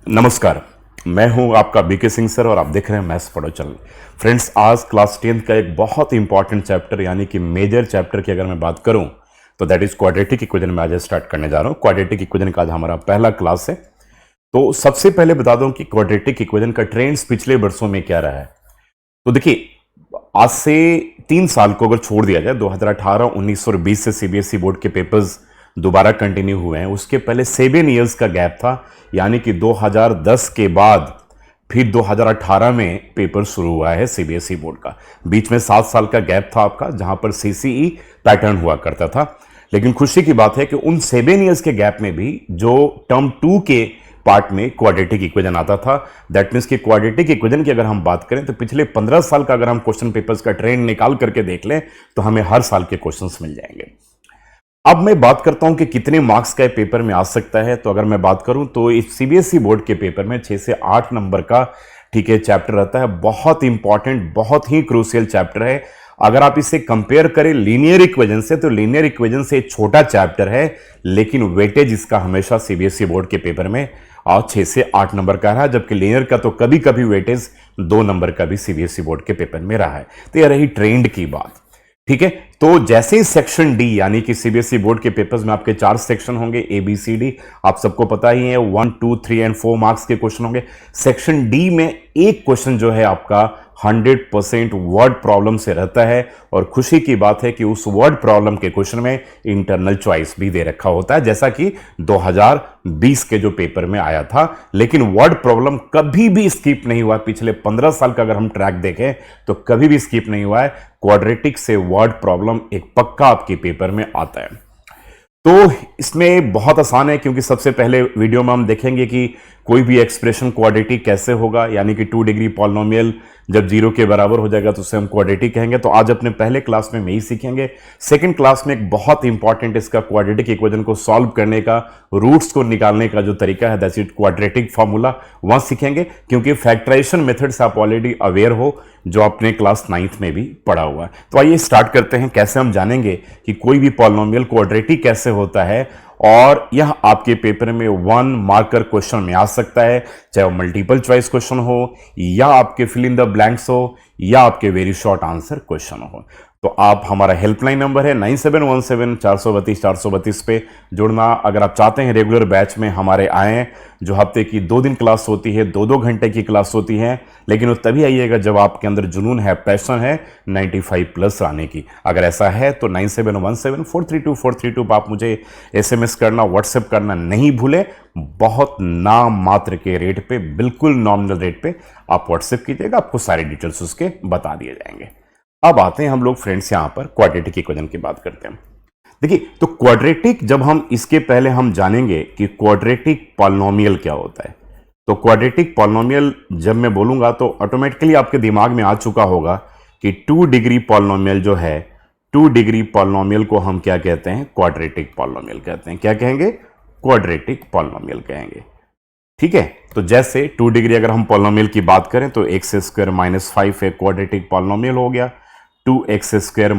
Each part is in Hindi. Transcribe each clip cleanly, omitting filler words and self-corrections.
नमस्कार। मैं हूं आपका बीके सिंह सर और आप देख रहे हैं मैथ्स पढ़ो चैनल। फ्रेंड्स, आज क्लास 10th का एक बहुत इंपॉर्टेंट चैप्टर यानी कि मेजर चैप्टर की अगर मैं बात करूं तो दैट इज क्वाड्रेटिक इक्वेशन में आज स्टार्ट करने जा रहा हूं। क्वाड्रेटिक इक्वेशन का आज हमारा पहला क्लास है। तो सबसे पहले बता दूं कि क्वाड्रेटिक इक्वेशन का ट्रेंड्स पिछले वर्षों में क्या रहा है। तो देखिए, आज से 3 साल को अगर छोड़ दिया जाए, 2018, 19 और 20 से सीबीएसई बोर्ड के पेपर्स दोबारा कंटिन्यू हुए हैं। उसके पहले 7 ईयर्स का गैप था, यानी कि 2010 के बाद फिर 2018 में पेपर शुरू हुआ है सीबीएसई बोर्ड का। बीच में 7 साल का गैप था आपका, जहां पर सीसीई पैटर्न हुआ करता था। लेकिन खुशी की बात है कि उन 7 ईयर्स के गैप में भी जो टर्म 2 के पार्ट में क्वाड्रेटिक इक्वेशन आता था, दैट मीन्स कि क्वाड्रेटिक इक्वेशन की अगर हम बात करें तो पिछले 15 साल का अगर हम क्वेश्चन पेपर्स का ट्रेंड निकाल करके देख लें तो हमें हर साल के क्वेश्चंस मिल जाएंगे। अब मैं बात करता हूं कि कितने मार्क्स का पेपर में आ सकता है। तो अगर मैं बात करूं तो इस सीबीएसई बोर्ड के पेपर में 6 से 8 नंबर का ठीक है चैप्टर रहता है। बहुत इंपॉर्टेंट, बहुत ही क्रूशियल चैप्टर है। अगर आप इसे कंपेयर करें लीनियर इक्वेशन से तो लीनियर इक्वेशन से छोटा चैप्टर है, लेकिन वेटेज इसका हमेशा सीबीएसई बोर्ड के पेपर में 6 से 8 नंबर का रहा, जबकि लीनियर का तो कभी कभी वेटेज 2 नंबर का भी सीबीएसई बोर्ड के पेपर में रहा है। तो यह रही ट्रेंड की बात। ठीक है, तो जैसे ही सेक्शन डी यानी कि सीबीएसई बोर्ड के पेपर्स में आपके 4 सेक्शन होंगे, ए बी सी डी, आप सबको पता ही है, 1, 2, 3 एंड 4 मार्क्स के क्वेश्चन होंगे। सेक्शन डी में एक क्वेश्चन जो है आपका 100% वर्ड प्रॉब्लम से रहता है, और खुशी की बात है कि उस वर्ड प्रॉब्लम के क्वेश्चन में इंटरनल चॉइस भी दे रखा होता है, जैसा कि 2020 के जो पेपर में आया था। लेकिन वर्ड प्रॉब्लम कभी भी स्किप नहीं हुआ। पिछले 15 साल का अगर हम ट्रैक देखें तो कभी भी स्किप नहीं हुआ है। क्वाड्रेटिक से वर्ड प्रॉब्लम एक पक्का आपके पेपर में आता है। तो इसमें बहुत आसान है, क्योंकि सबसे पहले वीडियो में हम देखेंगे कि कोई भी एक्सप्रेशन क्वाड्रेटिक कैसे होगा, यानी कि 2 डिग्री पॉलिनोमियल जब 0 के बराबर हो जाएगा तो उसे हम क्वाड्रेटिक कहेंगे। तो आज अपने पहले क्लास में यही सीखेंगे। सेकंड क्लास में एक बहुत इंपॉर्टेंट इसका क्वाड्रेटिक इक्वेशन को सॉल्व करने का, रूट्स को निकालने का जो तरीका है, दैट्स इट क्वाड्रेटिक फॉर्मूला, वहां सीखेंगे। क्योंकि फैक्टराइजेशन मेथड से आप ऑलरेडी अवेयर हो, जो आपने क्लास 9th में भी पढ़ा हुआ है। तो आइए स्टार्ट करते हैं। कैसे हम जानेंगे कि कोई भी पॉलिनोमियल क्वाड्रेटिक कैसे होता है, और यह आपके पेपर में 1 मार्कर क्वेश्चन में आ सकता है, चाहे वो मल्टीपल चॉइस क्वेश्चन हो, या आपके फिल इन द ब्लैंक्स हो, या आपके वेरी शॉर्ट आंसर क्वेश्चन हो। तो आप, हमारा हेल्पलाइन नंबर है 9717-432-432 पे जुड़ना। अगर आप चाहते हैं रेगुलर बैच में हमारे आएँ, जो हफ्ते की 2 दिन क्लास होती है, 2-2 घंटे की क्लास होती है, लेकिन वो तभी आइएगा जब आपके अंदर जुनून है, पैशन है 95+ आने की। अगर ऐसा है तो 9717-432-432 पर आप मुझे SMS करना, व्हाट्सएप करना नहीं भूले। बहुत नाम मात्र के रेट पे, बिल्कुल नॉमिनल रेट पे आप व्हाट्सएप कीजिएगा, आपको सारी डिटेल्स उसके बता दिए जाएंगे। अब आते हैं हम लोग फ्रेंड्स यहां पर क्वाड्रेटिक इक्वेशन की बात करते हैं। देखिए, तो क्वाड्रेटिक, जब हम इसके पहले हम जानेंगे कि क्वाड्रेटिक पॉलिनोमियल क्या होता है। तो क्वाड्रेटिक पॉलिनोमियल जब मैं बोलूंगा तो ऑटोमेटिकली आपके दिमाग में आ चुका होगा कि 2 डिग्री पॉलिनोमियल जो है, 2 डिग्री पॉलिनोमियल को हम क्या कहते हैं? क्वाड्रेटिक पॉलिनोमियल कहते हैं। क्या कहेंगे? क्वाड्रेटिक पॉलिनोमियल कहेंगे। ठीक है, तो जैसे 2 डिग्री अगर हम पॉलिनोमियल की बात करें तो x² - 5 एक क्वाड्रेटिक पॉलिनोमियल हो गया, 2x² -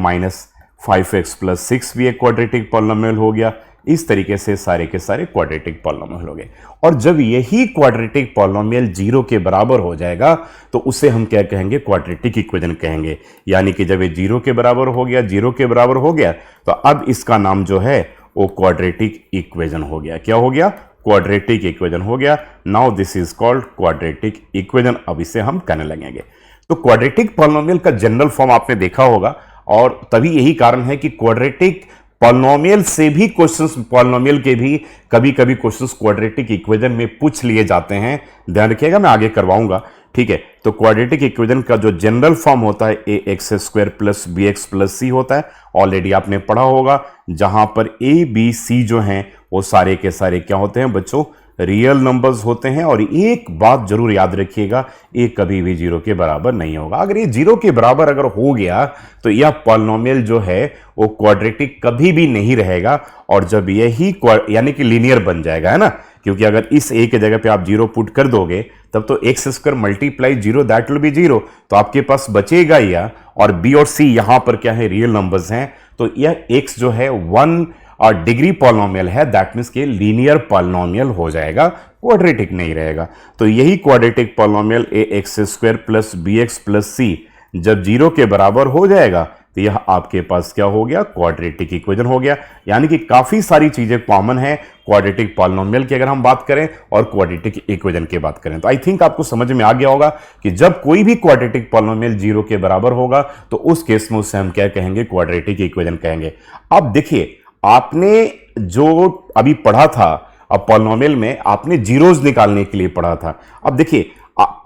5x + 6 भी एक क्वाड्रेटिक पॉलिनोमियल हो गया। इस तरीके से सारे के सारे क्वाड्रेटिक पॉलिनोमियल हो गए। और जब यही क्वाड्रेटिक पॉलिनोमियल 0 के बराबर हो जाएगा तो उसे हम क्या कहेंगे? क्वाड्रेटिक इक्वेशन कहेंगे। यानी कि जब ये 0 के बराबर हो गया, 0 के बराबर हो गया, तो अब इसका नाम जो है वो क्वाड्रेटिक इक्वेशन हो गया। क्या हो गया? क्वाड्रेटिक इक्वेशन हो गया। Now this is called quadratic equation. अब इसे हम कहने लगेंगे। तो क्वाड्रेटिक पॉलिनोमियल का जनरल फॉर्म आपने देखा होगा, और तभी यही कारण है कि क्वाड्रेटिक पॉलिनोमियल से भी क्वेश्चंस, पॉलिनोमियल के भी कभी कभी क्वेश्चंस क्वाड्रेटिक इक्वेशन में पूछ लिए जाते हैं। ध्यान रखिएगा, मैं आगे करवाऊंगा। ठीक है, तो क्वाड्रेटिक इक्वेशन का जो जनरल फॉर्म होता है ax² + bx + c होता है। ऑलरेडी आपने पढ़ा होगा, जहां पर a b c जो हैं वो सारे के सारे क्या होते हैं बच्चों? रियल नंबर्स होते हैं। और एक बात जरूर याद रखिएगा, ये कभी भी 0 के बराबर नहीं होगा। अगर ये 0 के बराबर अगर हो गया तो यह पॉलिनोमियल जो है वो क्वाड्रेटिक कभी भी नहीं रहेगा। और जब यही यानी कि लीनियर बन जाएगा, है ना, क्योंकि अगर इस a के जगह पे आप 0 पुट कर दोगे तब तो x² × 0 दैट विल बी 0, तो आपके पास बचेगा या, और b और c यहां पर क्या है? रियल नंबर्स हैं। तो यह x जो है 1 और डिग्री पॉलिनोमियल है, दैट मीन्स कि लीनियर पॉलिनोमियल हो जाएगा, क्वाड्रेटिक नहीं रहेगा। तो यही quadratic polynomial A x square plus B x plus C जब 0 के बराबर हो जाएगा तो यह आपके पास क्या हो गया, क्वाड्रेटिक इक्वेशन हो गया। यानी कि काफी सारी चीजें कॉमन है क्वाड्रेटिक पॉलिनोमियल की अगर हम बात करें और क्वाड्रेटिक इक्वेशन की बात करें। तो आई थिंक आपको समझ में आ गया होगा कि जब कोई भी क्वाड्रेटिक पॉलिनोमियल 0 के बराबर होगा तो उस केस में उसे हम क्या कहेंगे, क्वाड्रेटिक इक्वेशन कहेंगे। अब देखिए, आपने जो अभी पढ़ा था, अब पॉलिनोमियल में आपने जीरोज निकालने के लिए पढ़ा था। अब देखिए,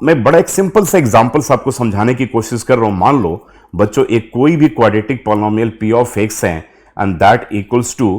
मैं बड़ा एक सिंपल सा एग्जांपल आपको समझाने की कोशिश कर रहा हूं। मान लो बच्चों, एक कोई भी quadratic polynomial p of x है and that equals to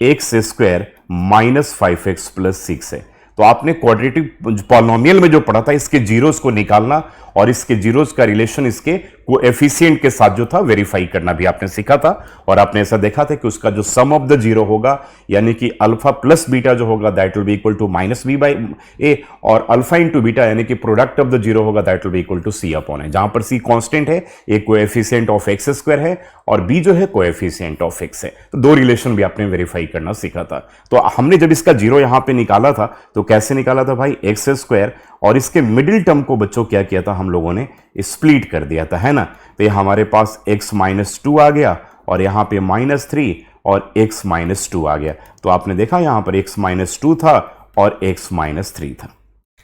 X square minus 5x plus 6 है। तो आपने क्वाड्रेटिक पॉलिनोमियल में जो पढ़ा था, इसके जीरोस को निकालना और इसके जीरोस का रिलेशन इसके कोएफिशिएंट के साथ जो था वेरीफाई करना भी आपने सीखा था। और आपने ऐसा देखा था कि उसका जो सम ऑफ द जीरो होगा, यानी कि अल्फा प्लस बीटा जो होगा that will be equal to minus B by A, और अल्फा इंटू बीटा यानी कि प्रोडक्ट ऑफ द जीरो होगा that will be equal to C upon है, जहां पर सी कांस्टेंट है, A coefficient of x square है और बी जो है कोएफिशिएंट ऑफ एक्स है। तो दो रिलेशन भी आपने वेरीफाई करना सीखा था। तो हमने जब इसका जीरो यहां पे निकाला था तो कैसे निकाला था भाई, एक्स स्क्वायर और इसके मिडिल टर्म को बच्चों क्या किया था, हम लोगों ने स्प्लिट कर दिया था, है ना। तो ये हमारे पास x माइनस 2 आ गया और यहां पे माइनस 3 और x माइनस 2 आ गया। तो आपने देखा यहां पर x माइनस 2 था और x माइनस 3 था।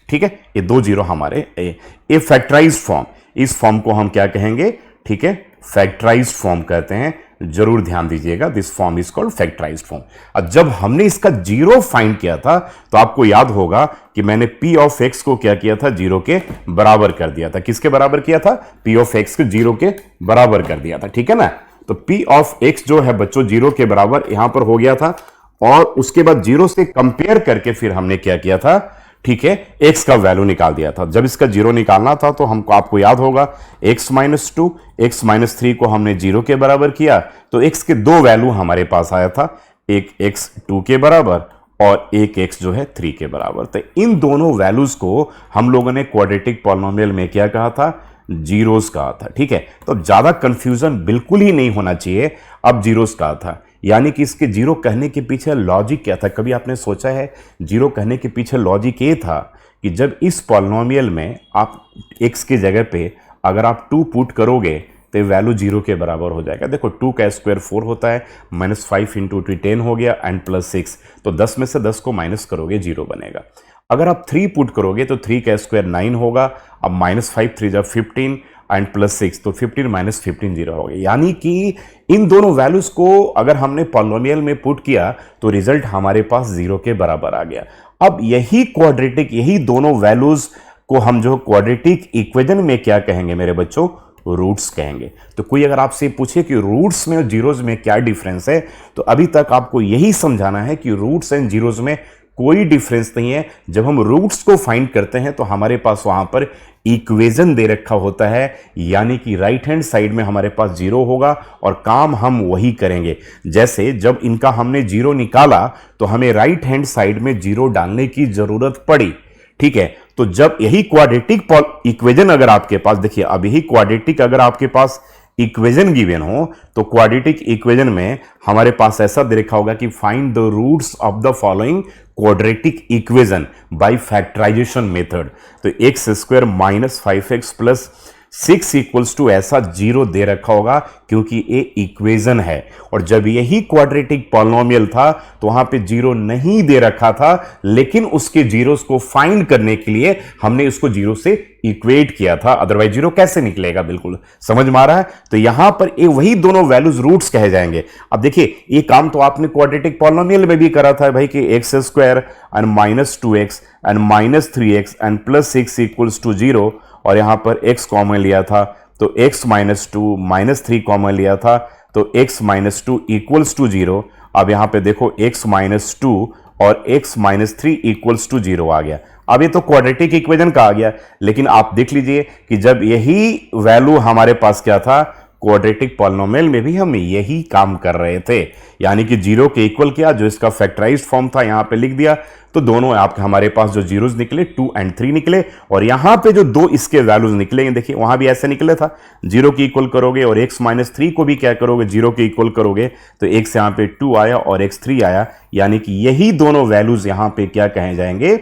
ठीक है, ये दो जीरो हमारे ए फैक्टराइज्ड फॉर्म, इस फॉर्म को हम क्या कहेंगे, ठीक है, फैक्टराइज्ड फॉर्म कहते हैं। जरूर ध्यान दीजिएगा, this form is called factorised form. अब जब हमने इसका जीरो फाइंड किया था तो आपको याद होगा कि मैंने p ऑफ x को क्या किया था, जीरो के बराबर कर दिया था। किसके बराबर किया था, p ऑफ x को जीरो के बराबर कर दिया था, ठीक है ना। तो p ऑफ x जो है बच्चों जीरो के बराबर यहां पर हो गया था और उसके बाद जीरो से कंपेयर करके फिर हमने क्या किया था, ठीक है, x का वैल्यू निकाल दिया था। जब इसका जीरो निकालना था तो हमको, आपको याद होगा, x माइनस 2, x माइनस 3 को हमने जीरो के बराबर किया तो x के दो वैल्यू हमारे पास आया था, एक x 2 के बराबर और एक x जो है 3 के बराबर। तो इन दोनों वैल्यूज को हम लोगों ने क्वाड्रेटिक पॉलिनोमियल में क्या कहा था, जीरोस कहा था। ठीक है, तो ज्यादा कंफ्यूजन बिल्कुल ही नहीं होना चाहिए। अब जीरोस कहा था, यानी कि इसके जीरो कहने के पीछे लॉजिक क्या था, कभी आपने सोचा है जीरो कहने के पीछे लॉजिक ये था कि जब इस पॉलिनोमियल में आप x की जगह पे अगर आप 2 पुट करोगे तो वैल्यू जीरो के बराबर हो जाएगा। देखो 2 का स्क्वायर 4 होता है, माइनस 5 इंटू 2 10 हो गया एंड प्लस 6, तो 10 में से 10 को माइनस करोगे जीरो बनेगा। अगर आप 3 पुट करोगे तो 3 का स्क्वायर 9 होगा, अब माइनस 5 3 जा 15 एंड प्लस 6, तो 15 माइनस 15 जीरो हो गया। यानी कि इन दोनों वैल्यूज को अगर हमने पॉलिनोमियल में पुट किया तो रिजल्ट हमारे पास जीरो के बराबर आ गया। अब यही क्वाड्रेटिक, यही दोनों वैल्यूज को हम जो क्वाड्रेटिक इक्वेशन में क्या कहेंगे मेरे बच्चों, रूट्स कहेंगे। तो कोई अगर आपसे पूछे कि रूट्स में और जीरोज में क्या डिफरेंस है, तो अभी तक आपको यही समझाना है कि रूट्स एंड जीरोज में कोई डिफरेंस नहीं है। जब हम रूट्स को फाइंड करते हैं तो हमारे पास वहां पर इक्वेशन दे रखा होता है, यानी कि राइट हैंड साइड में हमारे पास जीरो होगा और काम हम वही करेंगे। जैसे जब इनका हमने जीरो निकाला तो हमें राइट हैंड साइड में जीरो डालने की जरूरत पड़ी। ठीक है, तो जब यही क्वाड्रेटिक इक्वेशन अगर आपके पास, देखिए अब यही क्वाड्रेटिक अगर आपके पास इक्वेशन गिवन हो तो क्वाड्रेटिक इक्वेशन में हमारे पास ऐसा दे रखा होगा कि find the roots of the following quadratic equation by factorization method. तो x square minus 5x plus 6 equals to ऐसा जीरो दे रखा होगा क्योंकि ये इक्वेशन है। और जब यही क्वाड्रेटिक पॉलिनोमियल था तो वहां पे जीरो नहीं दे रखा था, लेकिन उसके जीरोस को फाइंड करने के लिए हमने उसको जीरो से इक्वेट किया था, अदरवाइज जीरो कैसे निकलेगा। बिल्कुल समझ में आ रहा है। तो यहां पर ये वही दोनों वैल्यूज रूट्स कहे जाएंगे। अब देखिए ये काम तो आपने क्वाड्रेटिक पॉलिनोमियल में भी करा था भाई कि X square and minus 2x and minus 3x and plus 6 equals to zero, और यहां पर x कॉमन लिया था तो x माइनस 2 माइनस 3 कॉमन लिया था तो x minus 2 equals to zero. अब यहां पे देखो x माइनस 2 और x minus 3 equals to zero आ गया। अब ये तो क्वाड्रेटिक इक्वेशन का आ गया, लेकिन आप देख लीजिए कि जब यही वैल्यू हमारे पास क्या था, क्वाड्रेटिक पॉलिनोमियल में भी हम यही काम कर रहे थे, यानी कि जीरो के इक्वल किया, जो इसका फैक्टराइज्ड फॉर्म था यहां पे लिख दिया, तो दोनों आपके हमारे पास जो जीरोस निकले 2 और 3 निकले, और यहां पे जो दो इसके वैल्यूज निकलेंगे, देखिए वहां भी ऐसे निकले था, जीरो की इक्वल करोगे और x माइनस 3 को भी क्या करोगे, जीरो के इक्वल करोगे, तो x यहां पे 2 आया और x3 आया, यानी कि यही दोनों वैल्यूज यहां पे क्या कहे जाएंगे,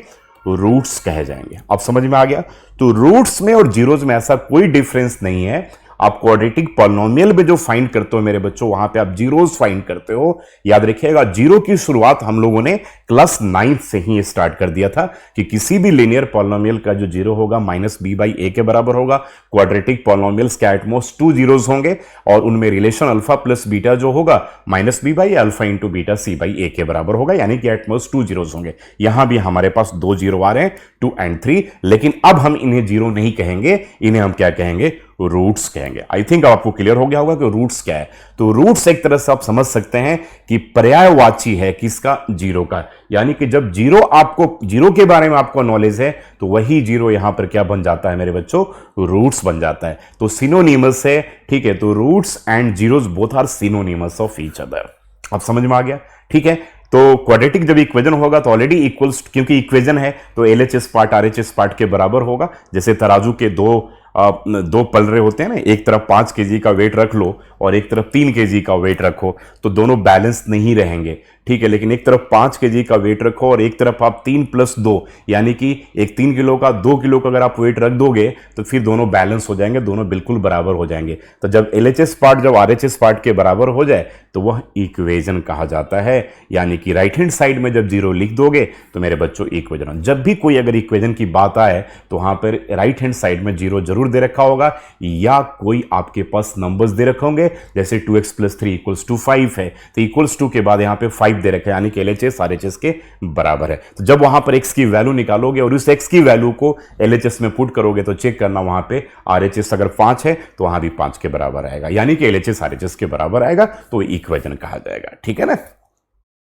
रूट्स कहे जाएंगे। अब समझ में आ गया। तो रूट्स में और जीरोस में ऐसा कोई डिफरेंस नहीं है। आप क्वाड्रेटिक पॉलिनोमियल में जो फाइंड करते हो मेरे बच्चों, वहां पे आप जीरोस फाइंड करते हो। याद रखिएगा, जीरो की शुरुआत हम लोगों ने क्लास 9 से ही स्टार्ट कर दिया था कि किसी भी लीनियर पॉलिनोमियल का जो जीरो होगा माइनस बी बाई ए के बराबर होगा। क्वाड्रेटिक पॉलिनोमियल्स के एटमोस्ट 2 जीरोस होंगे और उनमें रिलेशन अल्फा प्लस बीटा जो होगा minus B by alpha into beta C by A के बराबर होगा, यानी कि एटमोस्ट 2 जीरोस होंगे। यहां भी हमारे पास 2 जीरो आ रहे हैं, 2 और 3, लेकिन अब हम इन्हें जीरो नहीं कहेंगे, इन्हें हम क्या कहेंगे, रूट्स कहेंगे। आई थिंक आपको क्लियर हो गया होगा कि रूट्स क्या है। तो रूट्स एक तरह से आप समझ सकते हैं कि पर्यायवाची है किसका, जीरो का, यानी कि जब जीरो आपको, जीरो के बारे में आपको नॉलेज है, तो वही जीरो यहां पर क्या बन जाता है मेरे बच्चों, रूट्स बन जाता है। तो सिनोनिमस है, ठीक है। तो roots and zeros both are synonymous of each other. अब समझ में आ गया, ठीक है। तो क्वाड्रेटिक जब इक्वेशन होगा तो ऑलरेडी इक्वल्स, क्योंकि इक्वेशन है तो एलएचएस पार्ट आरएचएस पार्ट के बराबर होगा। जैसे तराजू के दो पलरे होते हैं ना, एक तरफ 5 केजी का वेट रख लो और एक तरफ 3 केजी का वेट रखो, तो दोनों बैलेंस नहीं रहेंगे, ठीक है। लेकिन एक तरफ 5 केजी का वेट रखो और एक तरफ आप 3 + 2, यानी कि एक 3 किलो का 2 किलो का अगर आप वेट रख दोगे तो फिर दोनों बैलेंस हो जाएंगे, दोनों बिल्कुल बराबर हो जाएंगे। तो जब एलएचएस पार्ट जब आरएचएस पार्ट के बराबर हो जाए तो वह इक्वेशन कहा जाता है, यानी कि राइट हैंड साइड में जब जीरो लिख दोगे तो मेरे बच्चों इक्वेशन। जब भी कोई अगर इक्वेशन की बात आए तो वहां पर राइट हैंड साइड में जीरो जरूर दे रखा होगा, या कोई आपके पास नंबर्स दे रखे होंगे, जैसे 2x + 3 = 5 है, तो =2 के बाद यहां पे 5 दे रखा है, यानी कि एलएचएस आरएचएस के बराबर है। तो जब वहां पर x की वैल्यू निकालोगे और उस x की वैल्यू को एलएचएस में पुट करोगे तो चेक करना वहां पे आरएचएस अगर 5 है तो वहां भी 5 के बराबर आएगा, यानी कि एलएचएस आरएचएस के बराबर आएगा, तो इक्वेशन कहा जाएगा, ठीक है ना।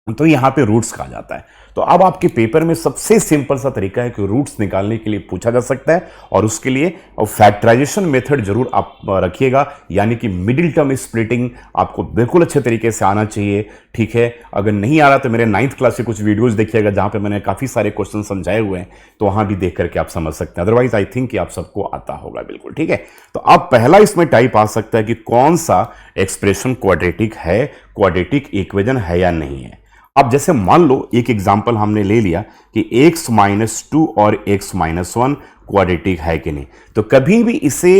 तो यहां पे रूट्स कहा जाता है। तो अब आपके पेपर में सबसे सिंपल सा तरीका है कि रूट्स निकालने के लिए पूछा जा सकता है, और उसके लिए फैक्टराइजेशन मेथड जरूर आप रखिएगा, यानी कि मिडिल टर्म स्प्लिटिंग आपको बिल्कुल अच्छे तरीके से आना चाहिए, ठीक है। अगर नहीं आ रहा तो मेरे 9th क्लास के कुछ वीडियोस देखिएगा जहां पे मैंने काफी सारे क्वेश्चन समझाए हुए हैं, तो वहां भी देख करके आप समझ सकते हैं। अदरवाइज आई थिंक कि आप सबको आता होगा बिल्कुल, ठीक है। तो अब पहला इसमें टाइप आ सकता है कि कौन सा एक्सप्रेशन क्वाड्रेटिक है, क्वाड्रेटिक इक्वेशन है या नहीं है। अब जैसे मान लो एक एग्जांपल हमने ले लिया कि x - 2 और x - 1 क्वाड्रेटिक है कि नहीं, तो कभी भी इसे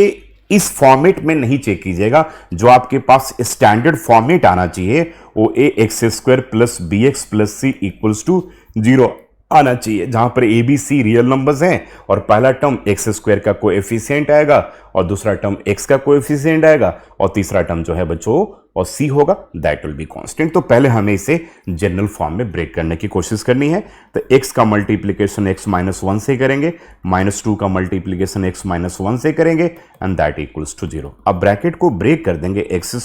इस फॉर्मेट में नहीं चेक कीजिएगा। जो आपके पास स्टैंडर्ड फॉर्मेट आना चाहिए वो ax² + bx + c = 0 आना चाहिए, जहां पर A B C real numbers हैं और पहला टर्म x² का कोएफिशिएंट आएगा और दूसरा टर्म x का कोएफिशिएंट आएगा और तीसरा टर्म जो है बच्चों और c होगा, दैट विल बी कांस्टेंट। तो पहले हमें इसे जनरल फॉर्म में ब्रेक करने की कोशिश करनी है। तो x का मल्टीप्लीकेशन x - 1 से करेंगे, -2 का मल्टीप्लीकेशन x - 1 से करेंगे, एंड दैट इक्वल्स टू 0। अब ब्रैकेट को ब्रेक कर देंगे, x² -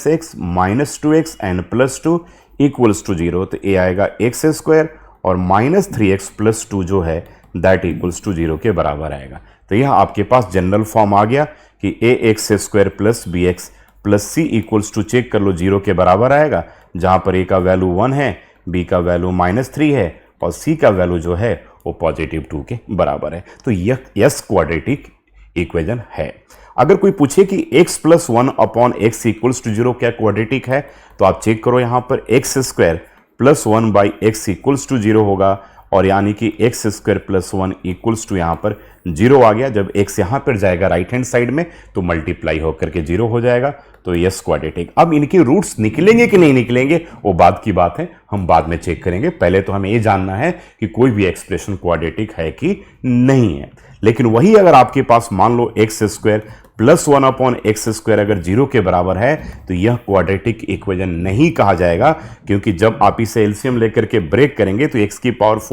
x - 2x and +2 equals to 0। तो a आएगा x² और -3x + 2 जो है दैट इक्वल्स टू 0 के बराबर आएगा। तो यह आपके पास जनरल फॉर्म आ गया कि ax² + bx + c equals to, check कर लो, 0 के बराबर आएगा, जहां पर a का वैल्यू 1 है, b का वैल्यू -3 है और c का वैल्यू जो है वो +2 के बराबर है। तो यह यस क्वाड्रेटिक इक्वेशन है। अगर कोई पूछे कि x + 1/x = 0 क्या क्वाड्रेटिक है, तो आप चेक करो, यहां पर x² + 1/x = 0 होगा, और यानी कि x² + 1 = यहां पर 0 आ गया। जब x यहां पर जाएगा राइट हैंड साइड में तो मल्टीप्लाई होकर के 0 हो जाएगा, तो यस क्वाड्रेटिक। अब इनके रूट्स निकलेंगे कि नहीं निकलेंगे वो बाद की बात है, हम बाद में चेक करेंगे। पहले तो हमें ये जानना है कि कोई भी एक्सप्रेशन क्वाड्रेटिक है कि नहीं है। लेकिन वही अगर आपके पास मान लो x² + 1/x² अगर 0 के बराबर है तो यह क्वाड्रेटिक इक्वेशन नहीं कहा जाएगा, क्योंकि जब आप इसे एलसीएम लेकर के ब्रेक करेंगे तो x⁴ +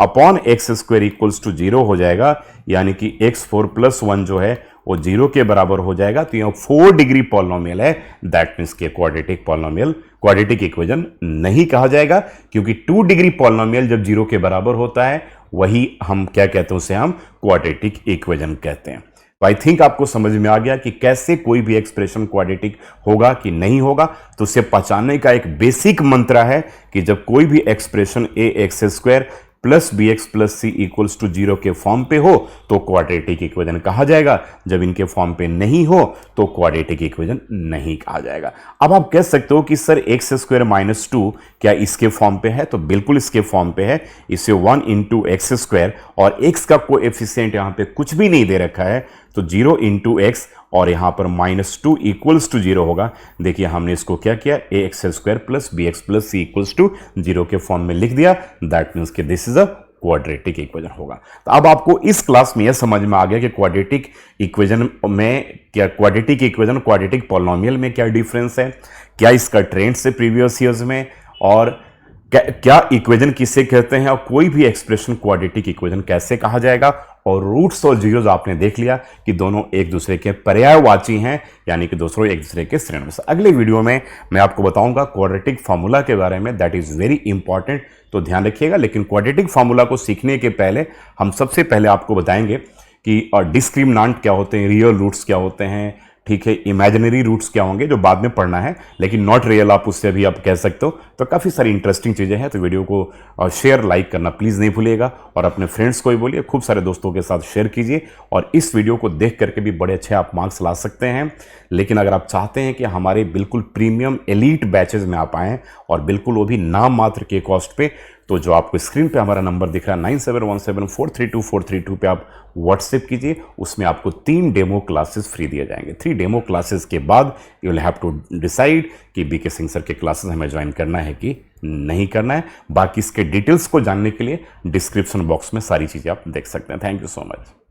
1/x² = 0 हो जाएगा, यानी कि x4 + 1 जो है वो 0 के बराबर हो जाएगा। तो यह 4 डिग्री पॉलिनोमियल है, दैट मीन्स के क्वाड्रेटिक पॉलिनोमियल, क्वाड्रेटिक इक्वेशन नहीं कहा जाएगा, क्योंकि 2 डिग्री पॉलिनोमियल जब 0 के बराबर होता है वही हम क्या कहते हैं, उसे हम क्वाड्रेटिक इक्वेशन कहते हैं। तो आई थिंक आपको समझ में आ गया कि कैसे कोई भी एक्सप्रेशन क्वाड्रेटिक होगा कि नहीं होगा। तो उसे पहचानने का एक बेसिक मंत्र है कि जब कोई भी expression A x square plus B x plus C equals to 0 के फॉर्म पे हो तो क्वाड्रेटिक इक्वेशन कहा जाएगा, जब इनके फॉर्म पे नहीं हो तो क्वाड्रेटिक इक्वेशन नहीं कहा जाएगा। अब आप कह सकते हो कि सर एक्स स्क्वायर माइनस 2 क्या इसके फॉर्म पे है? तो बिल्कुल इसके फॉर्म पे है। इसे 1 इंटू एक्स स्क्वायर और एक्स का कोएफिशिएंट यहां पे कुछ भी नहीं दे रखा है, तो 0 इंटू एक्स और यहां पर -2 इक्वल्स टू 0 होगा। देखिए हमने इसको क्या किया, A x square plus B x plus C equals to 0 के फॉर्म में लिख दिया। दैट मीन्स कि this is a quadratic equation होगा। तो अब आपको इस क्लास में यह समझ में आ गया कि क्वाड्रेटिक इक्वेशन में क्या, क्वाड्रेटिक इक्वेशन क्वाड्रेटिक पॉलिनोमियल में क्या डिफरेंस है, क्या इसका ट्रेंड से प्रीवियस ईयर्स में, और क्या इक्वेशन किसे कहते हैं, और कोई भी एक्सप्रेशन क्वाड्रेटिक इक्वेशन कैसे कहा जाएगा। और रूट्स और जीरोस आपने देख लिया कि दोनों एक दूसरे के पर्यायवाची हैं, यानी कि दोनों एक दूसरे के श्रेणियों। अगले वीडियो में मैं आपको बताऊंगा क्वाड्रेटिक फार्मूला के बारे में, दैट इज वेरी इंपॉर्टेंट, तो ध्यान रखिएगा। लेकिन क्वाड्रेटिक फार्मूला को सीखने के पहले हम सबसे पहले आपको बताएंगे कि डिस्क्रिमिनांट क्या होते हैं, रियल रूट्स क्या होते हैं, ठीक है, इमेजिनरी रूट्स क्या होंगे, जो बाद में पढ़ना है, लेकिन नॉट रियल आप उससे भी आप कह सकते हो। तो काफ़ी सारी इंटरेस्टिंग चीज़ें हैं। तो वीडियो को शेयर लाइक करना प्लीज़ नहीं भूलिएगा, और अपने फ्रेंड्स को भी बोलिए, खूब सारे दोस्तों के साथ शेयर कीजिए। और इस वीडियो को देख करके भी बड़े अच्छे आप मार्क्स ला सकते हैं। लेकिन अगर आप चाहते हैं कि हमारे बिल्कुल प्रीमियम एलीट बैचेज में आप आएँ, और बिल्कुल वो भी नाम मात्र के कॉस्ट पे, तो जो आपको स्क्रीन पे हमारा नंबर दिख रहा है 9717432432 पे आप व्हाट्सएप कीजिए। उसमें आपको 3 डेमो क्लासेस फ्री दिए जाएंगे। 3 डेमो क्लासेस के बाद you will have to decide कि बीके सिंह सर के क्लासेस हमें ज्वाइन करना है कि नहीं करना है। बाकी इसके डिटेल्स को जानने के लिए डिस्क्रिप्शन बॉक्स में सारी चीज़ें आप देख सकते हैं। Thank you so much.